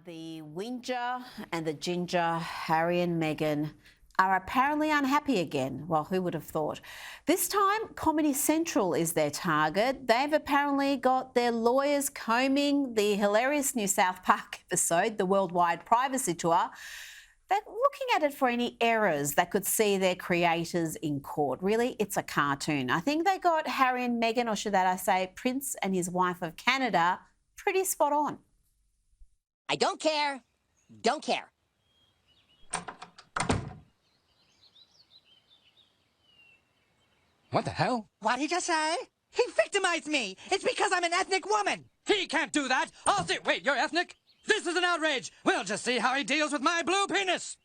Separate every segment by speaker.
Speaker 1: The Whinger and the Ginger, Harry and Meghan, are apparently unhappy again. Well, who would have thought? This time, Comedy Central is their target. They've apparently got their lawyers combing the hilarious new South Park episode, the Worldwide Privacy Tour. They're looking at it for any errors that could see their creators in court. Really, it's a cartoon. I think they got Harry and Meghan, or should I say Prince and his wife of Canada, pretty spot on.
Speaker 2: I don't care. Don't care.
Speaker 3: What the hell?
Speaker 4: What did he just say? He victimized me. It's because I'm an ethnic woman.
Speaker 3: He can't do that. I'll see. Wait, you're ethnic? This is an outrage. We'll just see how he deals with my blue penis.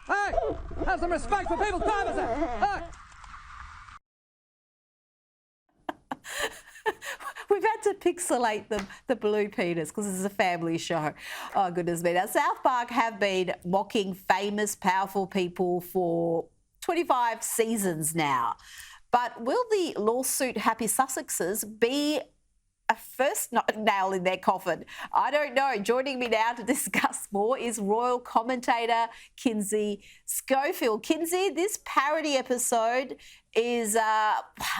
Speaker 3: Hey! Have some respect for people's privacy! Hey!
Speaker 1: We've had to pixelate the blue penis because this is a family show. Oh, goodness me. Now, South Park have been mocking famous, powerful people for 25 seasons now. But will the lawsuit happy Sussexes be a first nail in their coffin? I don't know. Joining me now to discuss more is royal commentator Kinsey Schofield. Kinsey, this parody episode is,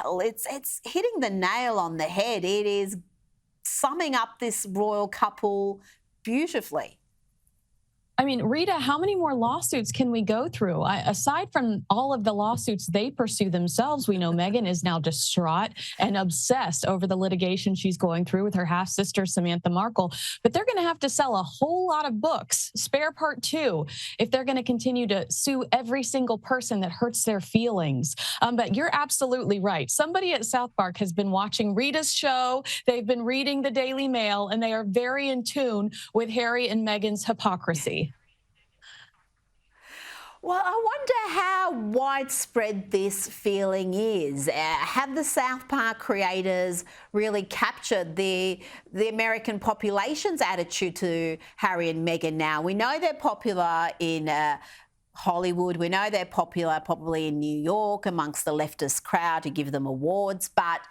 Speaker 1: it's hitting the nail on the head. It is summing up this royal couple beautifully.
Speaker 5: I mean, Rita, how many more lawsuits can we go through? Aside from all of the lawsuits they pursue themselves, we know Meghan is now distraught and obsessed over the litigation she's going through with her half-sister, Samantha Markle. But they're going to have to sell a whole lot of books, spare part 2, if they're going to continue to sue every single person that hurts their feelings. But you're absolutely right. Somebody at South Park has been watching Rita's show. They've been reading the Daily Mail, and they are very in tune with Harry and Meghan's hypocrisy.
Speaker 1: Well, I wonder how widespread this feeling is. Have the South Park creators really captured the American population's attitude to Harry and Meghan now? We know they're popular in Hollywood. We know they're popular probably in New York amongst the leftist crowd who give them awards. But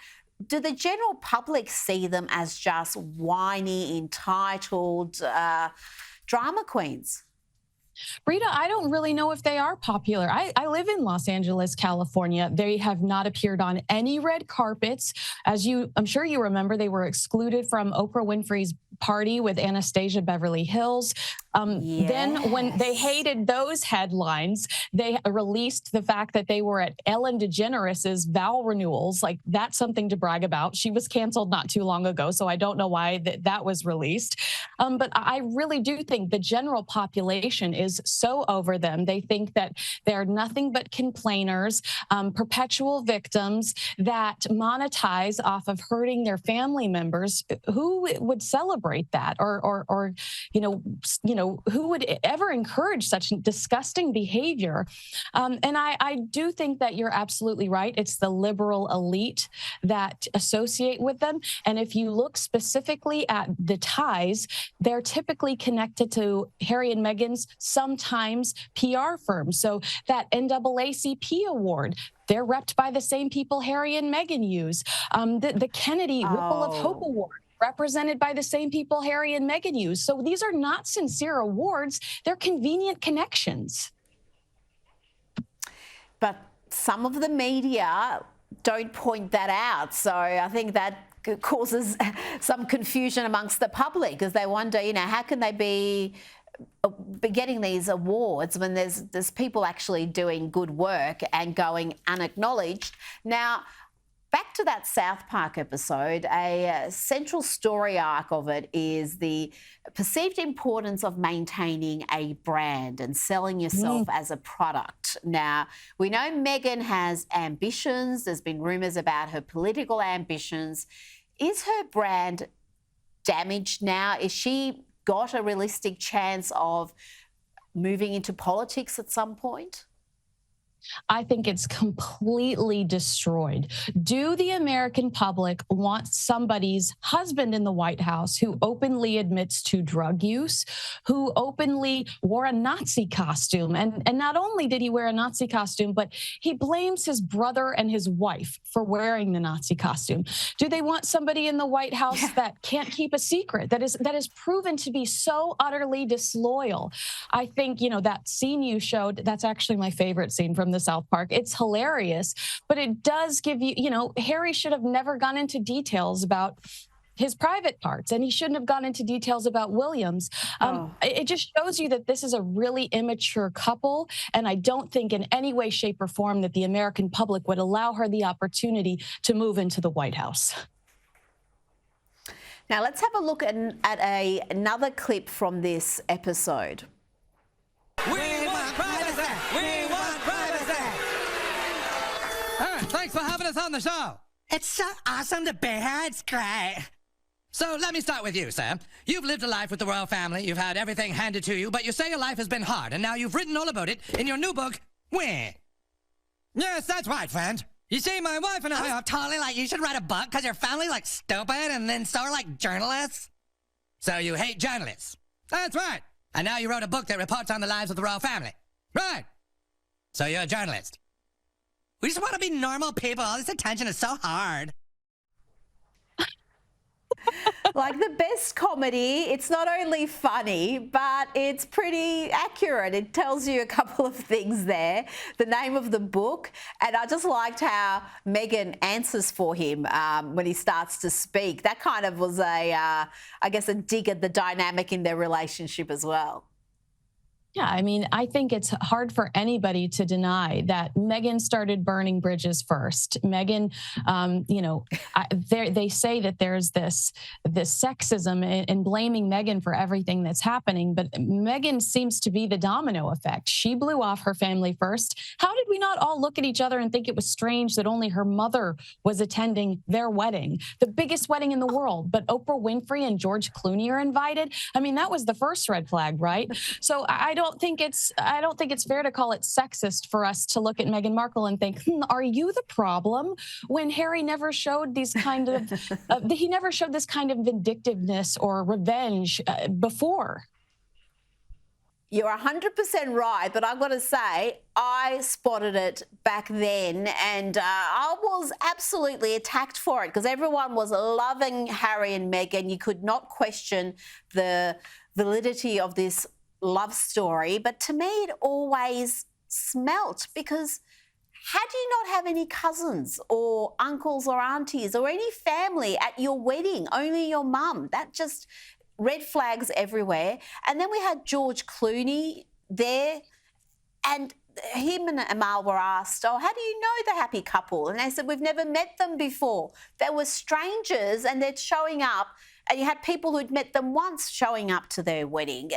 Speaker 1: do the general public see them as just whiny, entitled drama queens?
Speaker 5: Rita, I don't really know if they are popular. I live in Los Angeles, California. They have not appeared on any red carpets. I'm sure you remember, they were excluded from Oprah Winfrey's party with Anastasia Beverly Hills.
Speaker 1: Yes.
Speaker 5: Then when they hated those headlines, they released the fact that they were at Ellen DeGeneres's vow renewals. Like, that's something to brag about. She was canceled not too long ago, so I don't know why that was released. But I really do think the general population is so over them. They think that they're nothing but complainers, perpetual victims that monetize off of hurting their family members. Who would celebrate that, or who would ever encourage such disgusting behavior? And I do think that you're absolutely right. It's the liberal elite that associate with them. And if you look specifically at the ties, they're typically connected to Harry and Meghan's sometimes PR firms. So that NAACP award, they're repped by the same people Harry and Meghan use. The Kennedy Ripple of Hope Award, represented by the same people Harry and Meghan use. So these are not sincere awards. They're convenient connections.
Speaker 1: But some of the media don't point that out. So I think that causes some confusion amongst the public, because they wonder, how can they be getting these awards when there's people actually doing good work and going unacknowledged. Now, back to that South Park episode, a central story arc of it is the perceived importance of maintaining a brand and selling yourself as a product. Now, we know Meghan has ambitions. There's been rumours about her political ambitions. Is her brand damaged now? Is she got a realistic chance of moving into politics at some point?
Speaker 5: I think it's completely destroyed. Do the American public want somebody's husband in the White House who openly admits to drug use, who openly wore a Nazi costume? And not only did he wear a Nazi costume, but he blames his brother and his wife for wearing the Nazi costume. Do they want somebody in the White House that can't keep a secret, that is proven to be so utterly disloyal? I think, that scene you showed, that's actually my favorite scene from the South Park. It's hilarious, but it does give you, Harry should have never gone into details about his private parts, and he shouldn't have gone into details about Williams. It just shows you that this is a really immature couple, and I don't think in any way, shape, or form that the American public would allow her the opportunity to move into the White House.
Speaker 1: Now let's have a look at another clip from this episode.
Speaker 3: We want privacy! We want privacy! Thanks for having us on the show.
Speaker 4: It's so awesome to be here. It's great.
Speaker 3: So let me start with you, Sam. You've lived a life with the royal family. You've had everything handed to you, but you say your life has been hard, and now you've written all about it in your new book, Wah.
Speaker 4: Yes, that's right, friend. You see, my wife and I are totally like, you should write a book because your family's like stupid, and then so are like journalists.
Speaker 3: So you hate journalists. That's right. And now you wrote a book that reports on the lives of the royal family. Right. So you're a journalist.
Speaker 4: We just want to be normal people. All this attention is so hard.
Speaker 1: Like the best comedy, it's not only funny, but it's pretty accurate. It tells you a couple of things there, the name of the book, and I just liked how Meghan answers for him when he starts to speak. That kind of was I guess, a dig at the dynamic in their relationship as well.
Speaker 5: Yeah, I mean, I think it's hard for anybody to deny that Meghan started burning bridges first. Meghan, they say that there's this sexism in blaming Meghan for everything that's happening, but Meghan seems to be the domino effect. She blew off her family first. How did we not all look at each other and think it was strange that only her mother was attending their wedding, the biggest wedding in the world, but Oprah Winfrey and George Clooney are invited? I mean, that was the first red flag, right? So I don't think it's fair to call it sexist for us to look at Meghan Markle and think, are you the problem? When Harry never showed these kind of he never showed this kind of vindictiveness or revenge before.
Speaker 1: You're 100% right, but I've got to say, I spotted it back then, and I was absolutely attacked for it because everyone was loving Harry and Meghan. You could not question the validity of this love story, but to me it always smelt, because had you not have any cousins or uncles or aunties or any family at your wedding, only your mum, that just red flags everywhere. And then we had George Clooney there, and him and Amal were asked, how do you know the happy couple? And they said, we've never met them before. They were strangers and they're showing up, and you had people who'd met them once showing up to their wedding.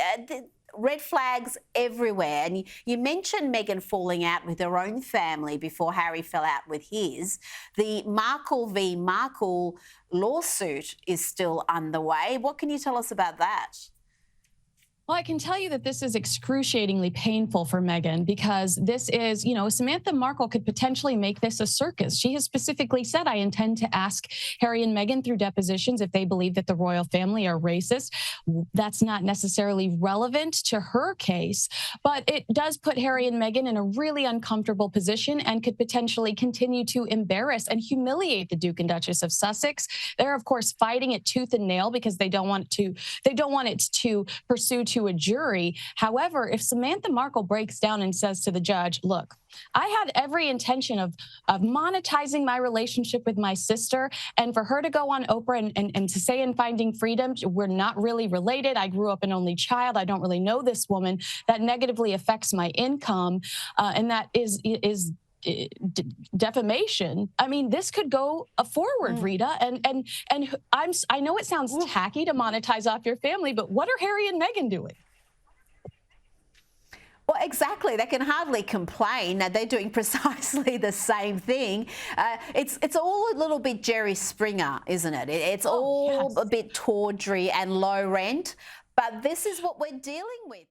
Speaker 1: Red flags everywhere. And you mentioned Meghan falling out with her own family before Harry fell out with his. The Markle v. Markle lawsuit is still underway. What can you tell us about that?
Speaker 5: Well, I can tell you that this is excruciatingly painful for Meghan, because this is, Samantha Markle could potentially make this a circus. She has specifically said, I intend to ask Harry and Meghan through depositions if they believe that the royal family are racist. That's not necessarily relevant to her case, but it does put Harry and Meghan in a really uncomfortable position and could potentially continue to embarrass and humiliate the Duke and Duchess of Sussex. They're, of course, fighting it tooth and nail because they don't want it to pursue to a jury. However, if Samantha Markle breaks down and says to the judge, look, I had every intention of monetizing my relationship with my sister, and for her to go on Oprah and to say in Finding Freedom, we're not really related, I grew up an only child, I don't really know this woman, that negatively affects my income, and that is defamation. I mean, this could go forward, Rita. And I know it sounds tacky to monetize off your family, but what are Harry and Meghan doing?
Speaker 1: Well, exactly. They can hardly complain. They're doing precisely the same thing. It's all a little bit Jerry Springer, isn't it? It's all a bit tawdry and low rent. But this is what we're dealing with.